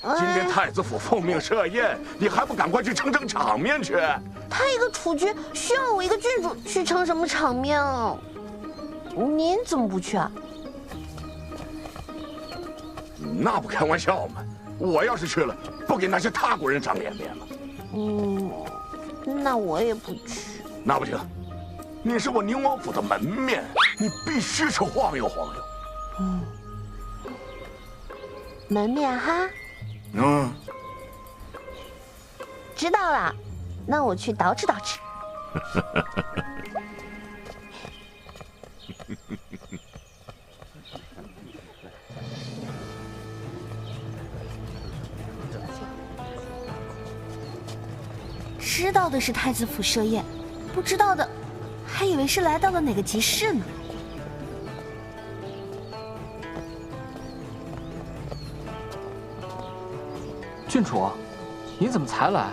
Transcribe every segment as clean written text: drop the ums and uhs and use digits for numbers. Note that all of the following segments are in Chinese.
今天太子府奉命设宴，你还不赶快去撑撑场面去？他一个储君需要我一个郡主去撑什么场面啊？您怎么不去啊？那不开玩笑吗？我要是去了，不给那些他国人长脸面吗？那我也不去。那不行，你是我宁王府的门面，你必须去晃悠晃悠。门面哈。知道了，那我去捯饬捯饬。知道的是太子府设宴，不知道的还以为是来到了哪个集市呢。郡主，你怎么才来？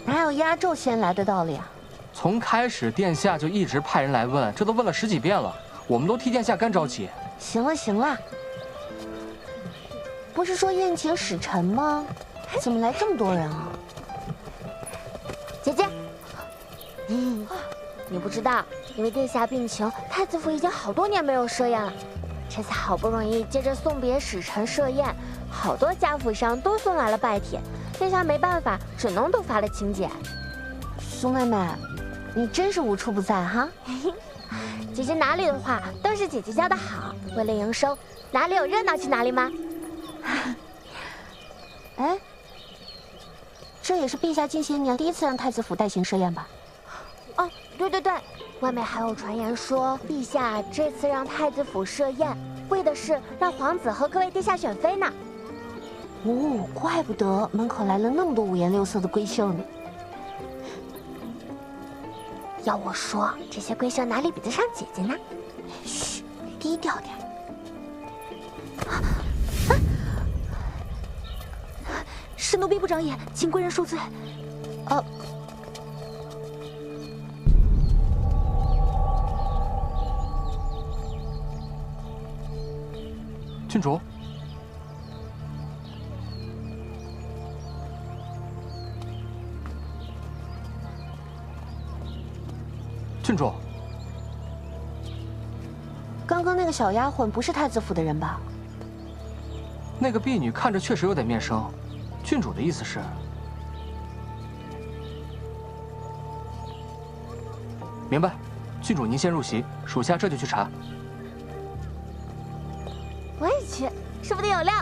哪有压轴先来的道理啊？从开始殿下就一直派人来问，这都问了10几遍了，我们都替殿下干着急。行了行了，不是说宴请使臣吗？怎么来这么多人啊？姐姐，你不知道，因为殿下病情，太子府已经好多年没有设宴了。这次好不容易接着送别使臣设宴，好多家府上都送来了拜帖，殿下没办法，只能都发了请柬。苏妹妹，你真是无处不在哈！姐姐哪里的话都是姐姐教的好，为了营收，哪里有热闹去哪里吗？哎，这也是陛下近些年第一次让太子府代行设宴吧？哦，对对对，外面还有传言说，陛下这次让太子府设宴，为的是让皇子和各位殿下选妃呢。哦，怪不得门口来了那么多五颜六色的闺秀呢。要我说，这些闺秀哪里比得上姐姐呢？嘘，低调点。是奴婢不长眼，请贵人恕罪。郡主，郡主，刚刚那个小丫鬟不是太子府的人吧？那个婢女看着确实有点面生。郡主的意思是？明白。郡主您先入席，属下这就去查。我也去，说不定有料。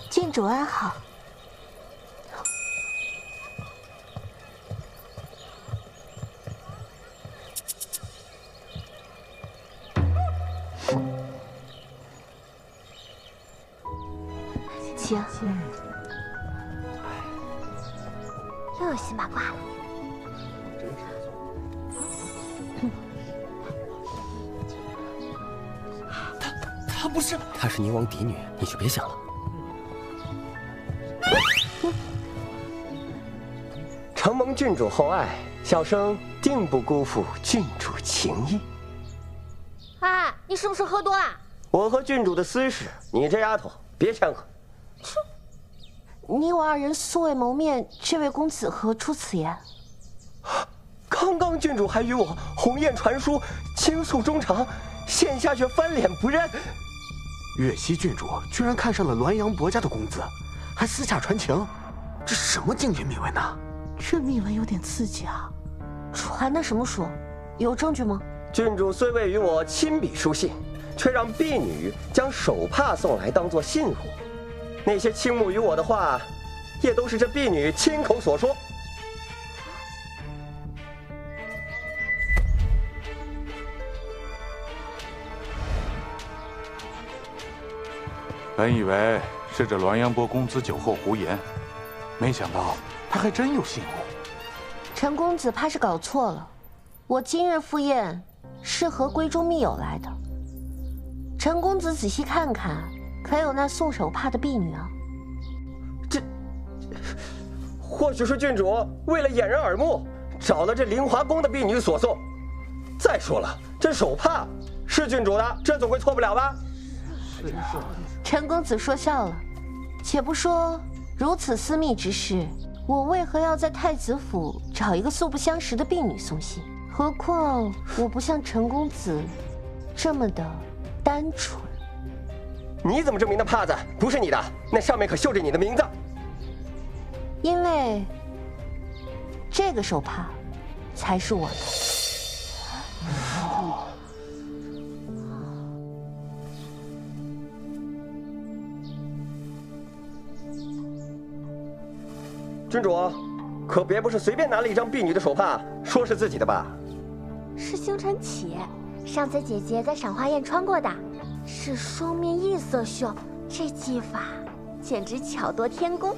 郡主安好。请。又有新八卦了。她不是，她是宁王嫡女，你就别想了。承蒙郡主厚爱，小生定不辜负郡主情谊。哎，你是不是喝多了？我和郡主的私事，你这丫头别掺和。你我二人素未谋面，这位公子何出此言？刚刚郡主还与我鸿雁传书，倾诉衷肠，现下却翻脸不认。月溪郡主居然看上了滦阳伯家的公子，还私下传情，这什么境界秘闻呢？这秘闻有点刺激啊！传的什么书？有证据吗？郡主虽未与我亲笔书信，却让婢女将手帕送来当作信物。那些倾慕于我的话，也都是这婢女亲口所说。本以为是这滦阳伯公子酒后胡言，没想到他还真有信物。陈公子怕是搞错了，我今日赴宴是和闺中密友来的。陈公子仔细看看，可有那送手帕的婢女啊？这，或许是郡主为了掩人耳目，找了这凌华宫的婢女所送。再说了，这手帕是郡主的，这总归错不了吧？陈公子说笑了，且不说如此私密之事，我为何要在太子府找一个素不相识的婢女送信？何况我不像陈公子这么的单纯。你怎么证明那帕子不是你的？那上面可绣着你的名字。因为这个手帕才是我的。郡主，可别不是随便拿了一张婢女的手帕，说是自己的吧？是星辰起，上次姐姐在赏花宴穿过的，是双面异色绣，这技法简直巧夺天工。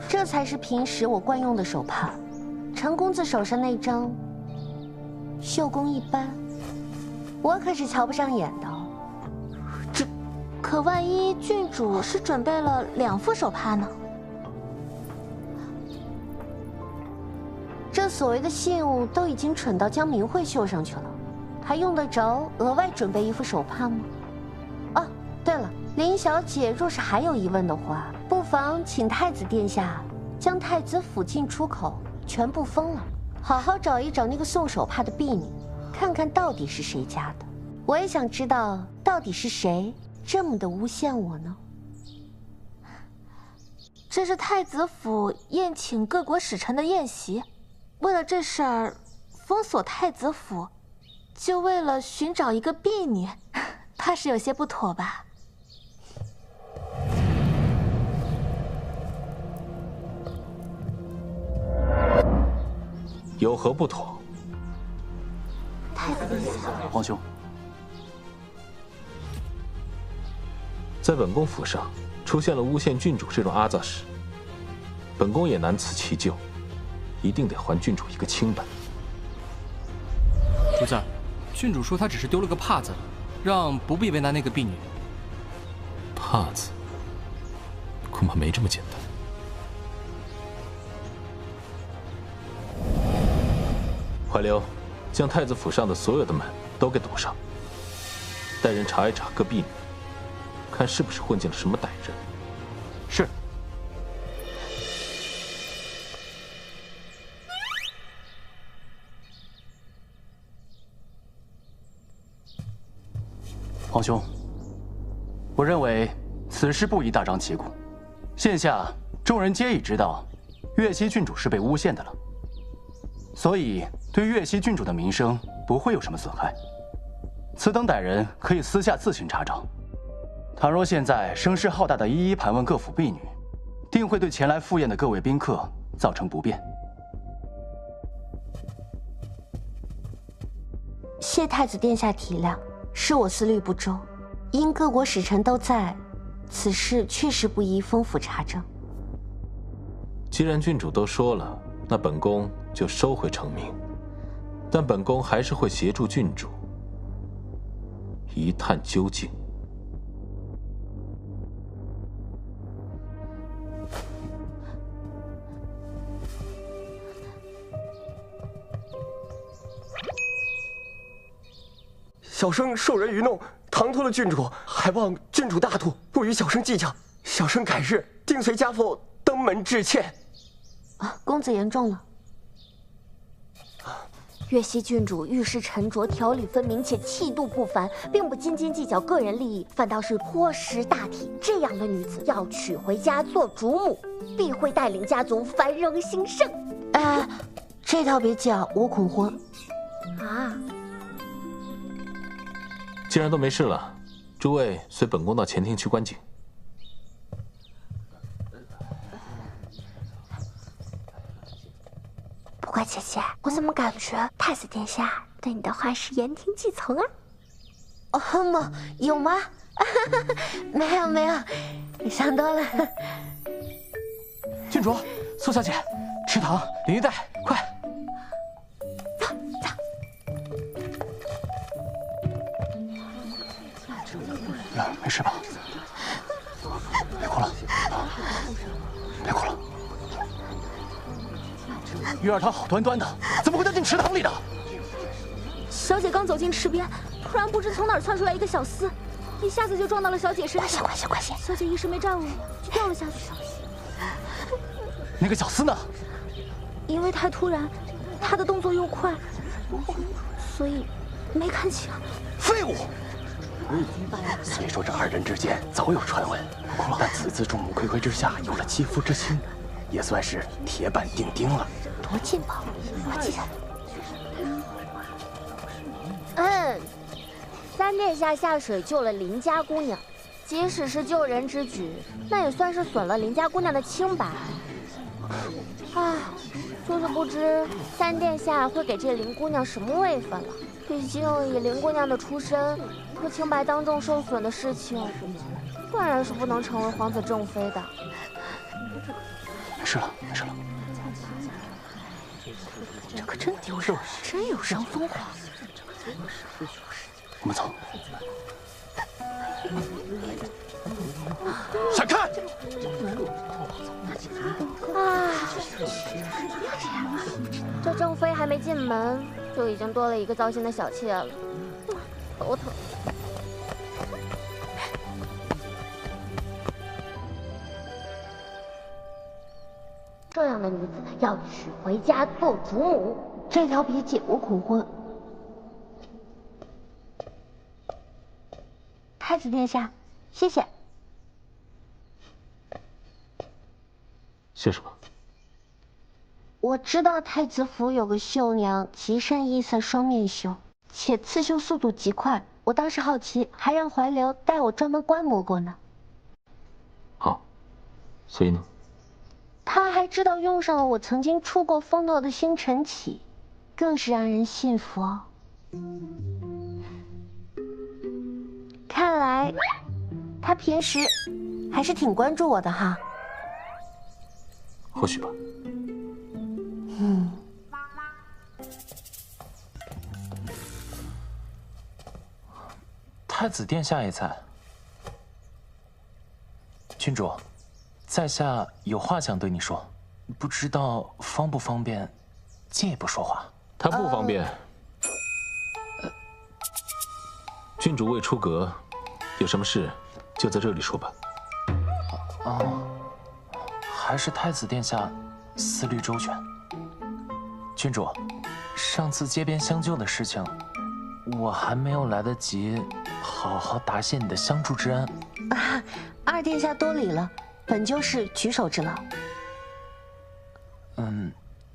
这才是平时我惯用的手帕，陈公子手上那张绣工一般，我可是瞧不上眼的。可万一郡主是准备了2副手帕呢？这所谓的信物都已经蠢到将名讳绣上去了，还用得着额外准备1副手帕吗？哦，对了，林小姐若是还有疑问的话，不妨请太子殿下将太子府进出口全部封了，好好找一找那个送手帕的婢女，看看到底是谁家的。我也想知道到底是谁这么的诬陷我呢？这是太子府宴请各国使臣的宴席，为了这事儿封锁太子府，就为了寻找一个婢女，怕是有些不妥吧？有何不妥？太子殿下，皇兄，在本宫府上出现了诬陷郡主这种阿杂事，本宫也难辞其咎，一定得还郡主一个清白。主子，郡主说她只是丢了个帕子，让不必为难那个婢女。帕子，恐怕没这么简单。怀流，将太子府上的所有的门都给堵上，带人查一查各婢女，看是不是混进了什么歹人。是。皇兄，我认为此事不宜大张旗鼓，现下众人皆已知道，月溪郡主是被诬陷的了，所以对月溪郡主的名声不会有什么损害。此等歹人可以私下自行查找。倘若现在声势浩大的一一盘问各府婢女，定会对前来赴宴的各位宾客造成不便。谢太子殿下体谅，是我思虑不周，因各国使臣都在，此事确实不宜封府查证。既然郡主都说了，那本宫就收回成命，但本宫还是会协助郡主一探究竟。小生受人愚弄，唐突了郡主，还望郡主大度，不与小生计较。小生改日定随家父登门致歉。啊，公子言重了。月溪郡主遇事沉着，条理分明，且气度不凡，并不斤斤计较个人利益，反倒是颇识大体。这样的女子要娶回家做主母，必会带领家族繁荣兴盛。哎，这倒别急啊，我恐婚。啊！既然都没事了，诸位随本宫到前厅去观景。不过姐姐，我怎么感觉太子殿下对你的话是言听计从啊？哦吗？有吗？没有没有，你想多了。郡主，苏小姐，池塘淋浴袋，快！没事吧？别哭了，别哭了。玉儿她好端端的，怎么会掉进池塘里的？小姐刚走进池边，突然不知从哪儿窜出来一个小厮，一下子就撞到了小姐身上。快些！小姐一时没站稳，就掉了下去。那个小厮呢？因为太突然，他的动作又快，所以没看清。废物！虽说这二人之间早有传闻，但此次众目睽睽之下有了肌肤之亲，也算是铁板钉钉了。多劲爆！我记下来。三殿下下水救了林家姑娘，即使是救人之举，那也算是损了林家姑娘的清白。唉，就是不知三殿下会给这林姑娘什么位分了。毕竟以林姑娘的出身，和清白当众受损的事情，断然是不能成为皇子正妃的。没事了，没事了。这可真丢人，真有伤风化。我们走。闪开！这正妃还没进门，就已经多了一个糟心的小妾了，头疼。这样的女子要娶回家做主母，这条比解无恐婚。太子殿下，谢谢。谢什么？我知道太子府有个绣娘，极善异色双面绣，且刺绣速度极快。我当时好奇，还让怀流带我专门观摩过呢。好，所以呢？他还知道用上了我曾经触过风头的星辰起，更是让人信服哦。看来他平时还是挺关注我的哈。或许吧。太子殿下也在。郡主，在下有话想对你说，不知道方不方便借一步说话？他不方便。郡主未出阁，有什么事就在这里说吧。还是太子殿下思虑周全。郡主，上次街边相救的事情，我还没有来得及好好答谢你的相助之恩。二殿下多礼了，本就是举手之劳。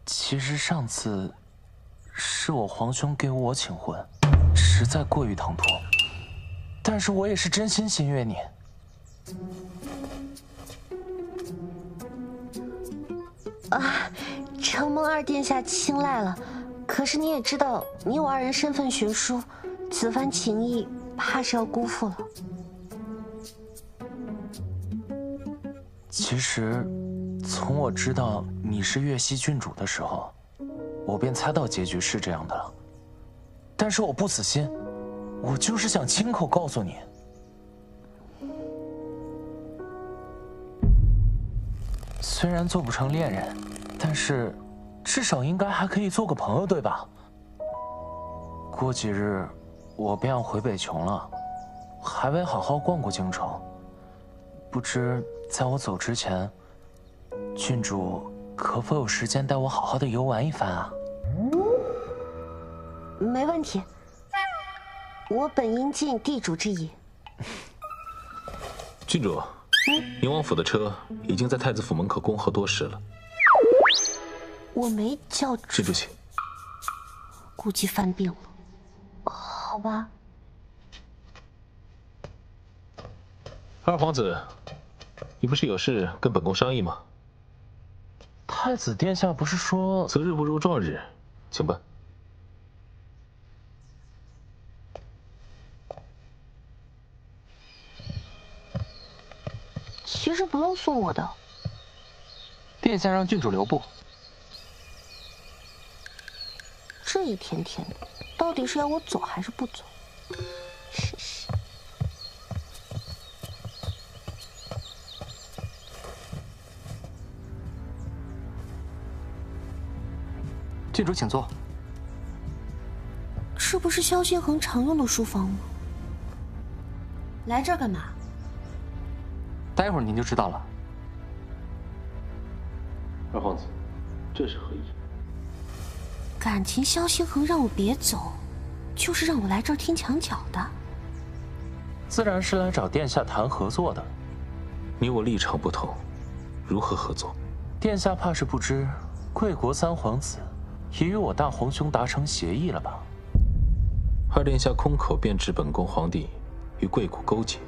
其实上次是我皇兄给我请婚，实在过于唐突，但是我也是真心心悦你。承蒙二殿下青睐了，可是你也知道，你我二人身份悬殊，此番情谊怕是要辜负了。其实，从我知道你是月溪郡主的时候，我便猜到结局是这样的了。但是我不死心，我就是想亲口告诉你。虽然做不成恋人，但是至少应该还可以做个朋友，对吧？过几日我便要回北琼了，还未好好逛过京城，不知在我走之前，郡主可否有时间带我好好的游玩一番啊？没问题，我本应尽地主之谊。郡主，宁王府的车已经在太子府门口恭候多时了。我没叫郡主请。估计犯病了。好吧。二皇子，你不是有事跟本宫商议吗？太子殿下不是说择日不如撞日，请吧。其实不用送我的。殿下让郡主留步。这一天天的，到底是要我走还是不走？试试。郡主请坐。这不是萧星恒常用的书房吗？来这儿干嘛？待会儿您就知道了。二皇子，这是何意？感情萧星恒让我别走，就是让我来这儿听墙角的。自然是来找殿下谈合作的。你我立场不同，如何合作？殿下怕是不知，贵国三皇子已与我大皇兄达成协议了吧？二殿下空口便指本宫皇帝与贵国勾结，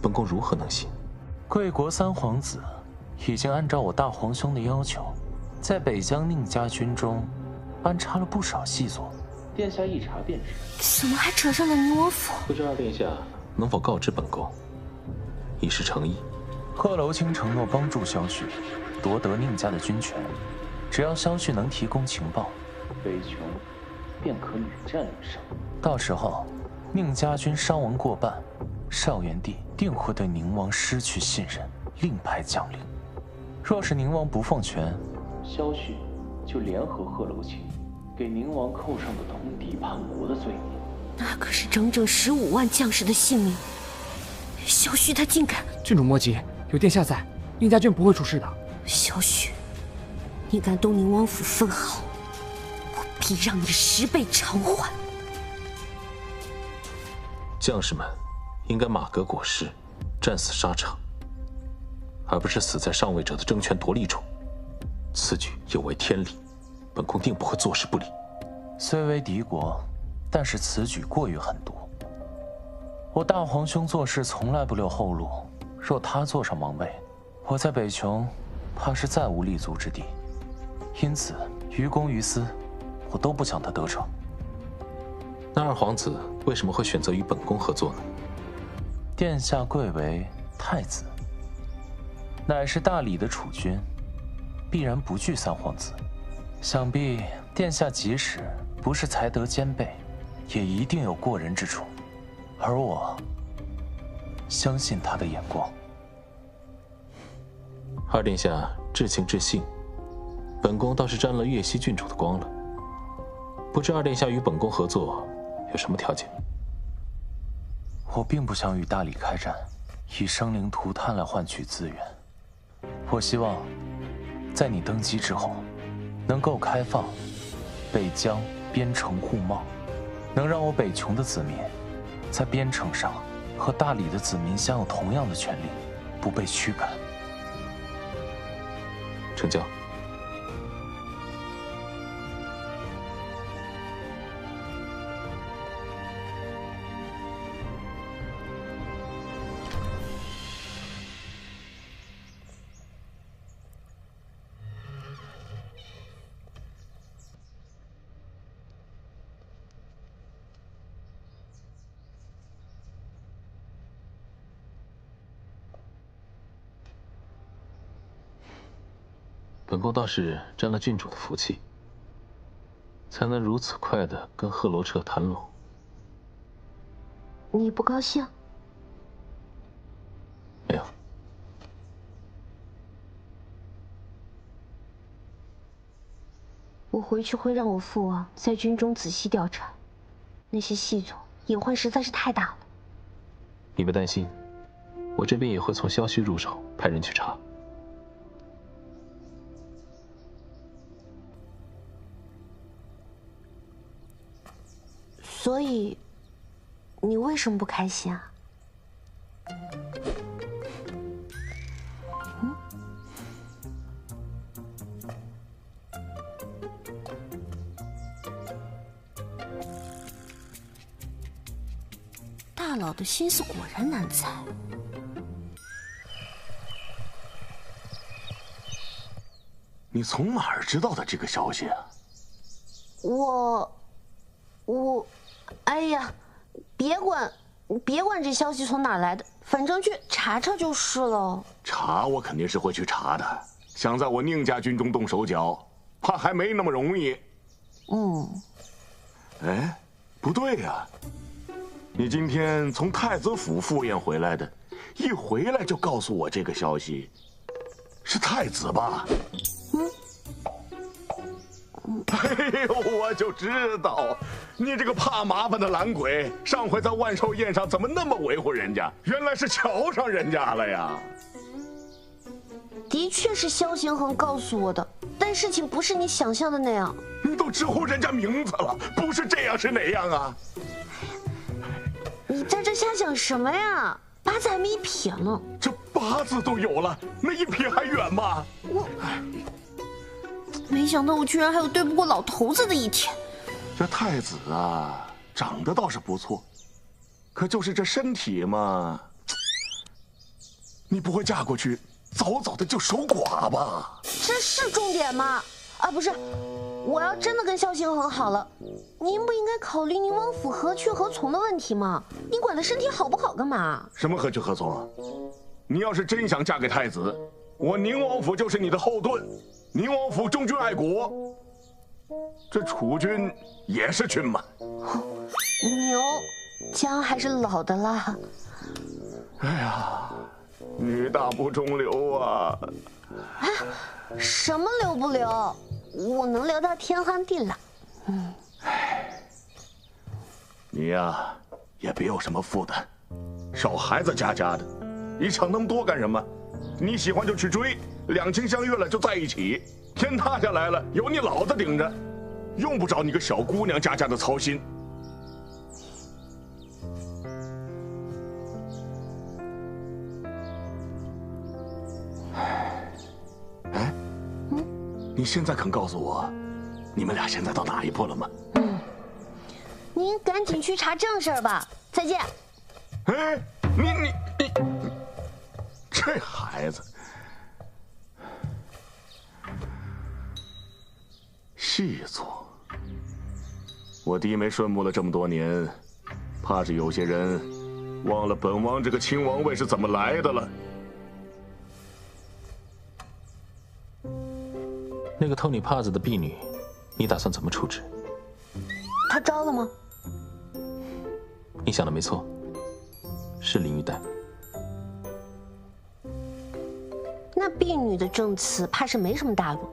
本宫如何能信？贵国三皇子已经按照我大皇兄的要求，在北疆宁家军中安插了不少细作，殿下一查便知。怎么还扯上了宁王府？不知二殿下能否告知本宫，以示诚意？贺楼清承诺帮助萧旭夺得宁家的军权，只要萧旭能提供情报，北琼便可屡战屡胜。到时候，宁家军伤亡过半，少元帝定会对宁王失去信任，另派将领。若是宁王不奉权，萧旭就联合贺楼清，给宁王扣上的通敌叛国的罪名。那可是整整15万将士的性命，萧旭他竟敢！郡主莫急，有殿下在，宁家军不会出事的。萧旭，你敢动宁王府分毫，我必让你10倍偿还。将士们应该马革裹尸，战死沙场，而不是死在上位者的争权夺利中。此举有违天理，本宫定不会坐视不理。虽为敌国，但是此举过于狠毒。我大皇兄做事从来不留后路，若他坐上王位，我在北琼怕是再无立足之地。因此，于公于私，我都不想他得逞。那二皇子为什么会选择与本宫合作呢？殿下贵为太子，乃是大理的储君，必然不惧三皇子。想必殿下即使不是才德兼备，也一定有过人之处。而我相信他的眼光。二殿下至情至性，本宫倒是沾了岳西郡主的光了。不知二殿下与本宫合作有什么条件？我并不想与大理开战，以生灵涂炭来换取资源。我希望在你登基之后，能够开放北疆边城互贸，能让我北琼的子民在边城上和大理的子民享有同样的权利，不被驱赶。成交。本宫倒是沾了郡主的福气，才能如此快的跟贺罗彻谈拢。你不高兴？没有。我回去会让我父王在军中仔细调查，那些细作隐患实在是太大了。你别担心，我这边也会从萧旭入手，派人去查。所以，你为什么不开心啊？大佬的心思果然难猜。你从哪儿知道的这个消息啊？我，哎呀，别管这消息从哪儿来的，反正去查查就是了。查我肯定是会去查的，想在我宁家军中动手脚，怕还没那么容易。哎，不对呀，你今天从太子府赴宴回来的，一回来就告诉我这个消息，是太子吧？哎呦，我就知道，你这个怕麻烦的懒鬼，上回在万寿宴上怎么那么维护人家？原来是瞧上人家了呀！的确是萧行恒告诉我的，但事情不是你想象的那样。你都直呼人家名字了，不是这样是哪样啊？你在这瞎想什么呀？八字还没一撇呢。这八字都有了，那一撇还远吗？没想到我居然还有对不过老头子的一天。这太子啊，长得倒是不错，可就是这身体嘛，你不会嫁过去早早的就守寡吧？这是重点吗？啊，不是，我要真的跟萧行恒好了，您不应该考虑宁王府何去何从的问题吗？你管他身体好不好干嘛？什么何去何从？你要是真想嫁给太子，我宁王府就是你的后盾。宁王府忠君爱国，这储君也是君嘛。牛，姜还是老的辣。哎呀，女大不中留啊！哎，什么留不留？我能留到天荒地老。你呀，也别有什么负担，少孩子家的，你想那么多干什么？你喜欢就去追，两情相悦了就在一起，天塌下来了有你老子顶着，用不着你个小姑娘家的操心。哎，你现在肯告诉我，你们俩现在到哪一步了吗？您赶紧去查正事儿吧。再见。哎，你。这孩子，细作。我低眉顺目了这么多年，怕是有些人忘了本王这个亲王位是怎么来的了。那个偷你帕子的婢女，你打算怎么处置？他招了吗？你想的没错，是林玉带。那婢女的证词怕是没什么大用，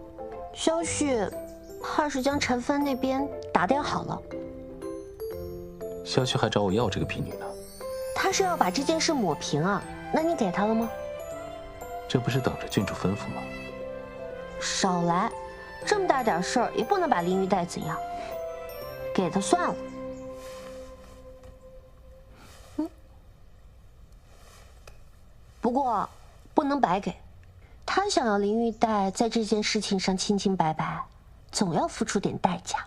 萧旭怕是将陈芬那边打点好了。萧旭还找我要这个婢女呢。他是要把这件事抹平啊？那你给他了吗？这不是等着郡主吩咐吗？少来，这么大点事儿也不能把林玉带怎样。给他算了。不过不能白给。他想要林玉带在这件事情上清清白白，总要付出点代价。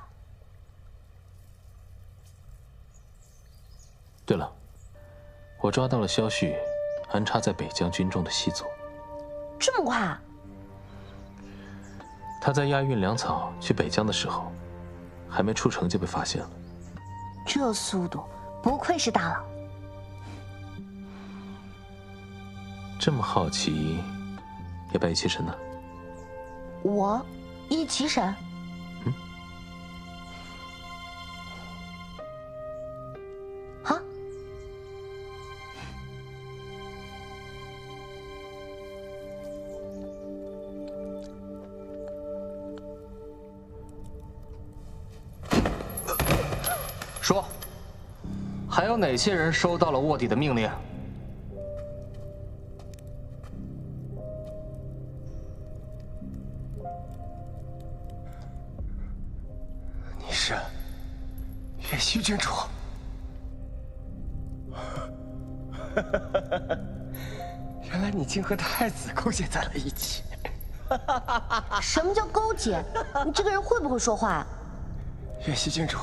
对了，我抓到了萧旭安插在北疆军中的细作。这么快？他在押运粮草去北疆的时候，还没出城就被发现了。这速度，不愧是大佬。这么好奇，也拜其神呢？我一奇神？啊？说，还有哪些人收到了卧底的命令？你是岳西郡主。原来你竟和太子勾结在了一起。什么叫勾结？你这个人会不会说话啊？岳西郡主，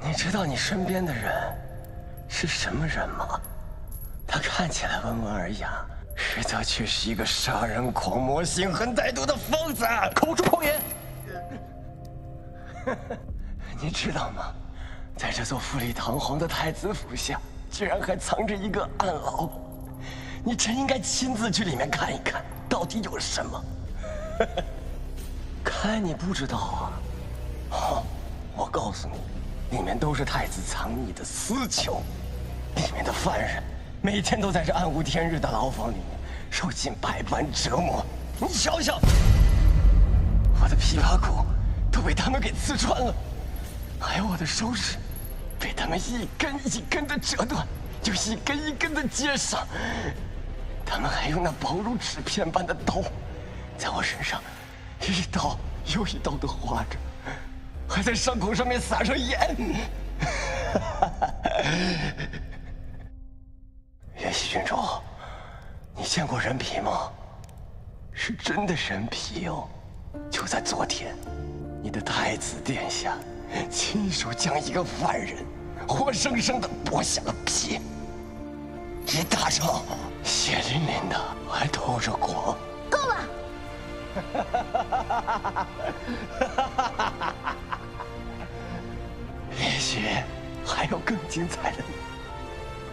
你知道你身边的人是什么人吗？他看起来温文尔雅，实则却是一个杀人狂魔、心狠歹毒的疯子。口出狂言！你知道吗？在这座富丽堂皇的太子府下，居然还藏着一个暗牢。你真应该亲自去里面看一看，到底有什么。看你不知道啊！好，我告诉你，里面都是太子藏匿的私囚，里面的犯人每天都在这暗无天日的牢房里面受尽百般折磨。你想想，我的琵琶骨都被他们给刺穿了，还有我的手指被他们一根一根的折断，又一根一根的接上。他们还用那薄如纸片般的刀，在我身上一刀又一刀的划着，还在伤口上面撒上盐。岳西郡主，你见过人皮吗？是真的人皮哦！就在昨天，你的太子殿下亲手将一个犯人活生生的剥下了皮，一大张，血淋淋的，还透着光。够了！也许还有更精彩的，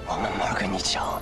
我慢慢跟你讲。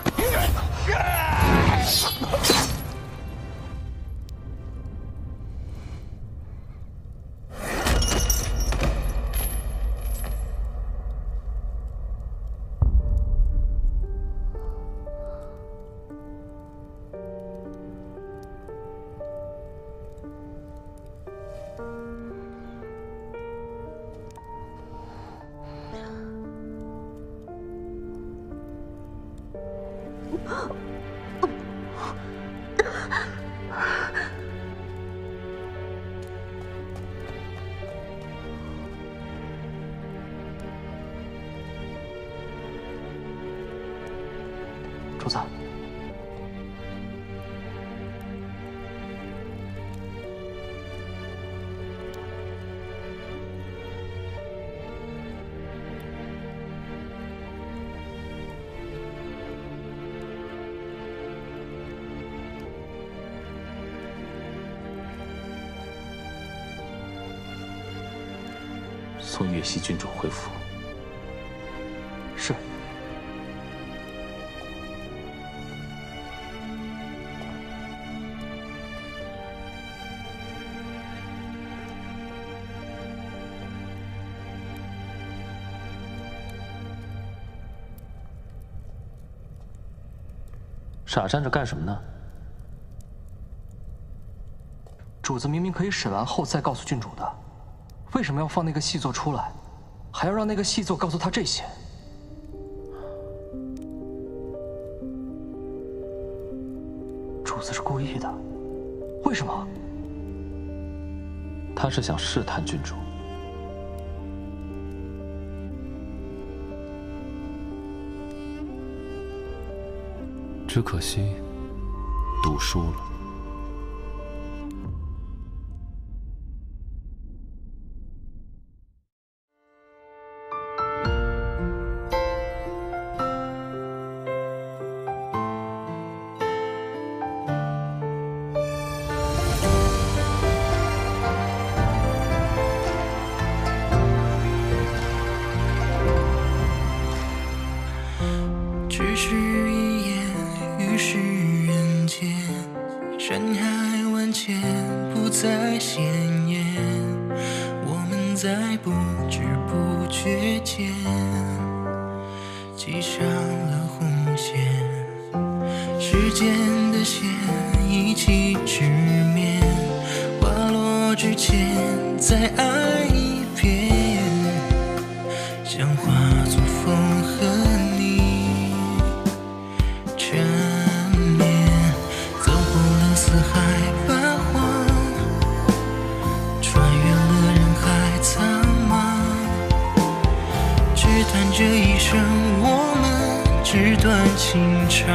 主子，送岳西郡主回府。是。傻站着干什么呢？主子明明可以审完后再告诉郡主的，为什么要放那个细作出来，还要让那个细作告诉他这些？主子是故意的，为什么？他是想试探郡主。只可惜，赌输了。只是一眼，于世人间，山海万千，不再鲜艳。我们在不知不觉间，系上了红线，时间的线一起直面，花落之前再爱一遍，想化作风和你缠绵，走过了四海八荒，穿越了人海苍茫，只谈这一生，我们纸短情长。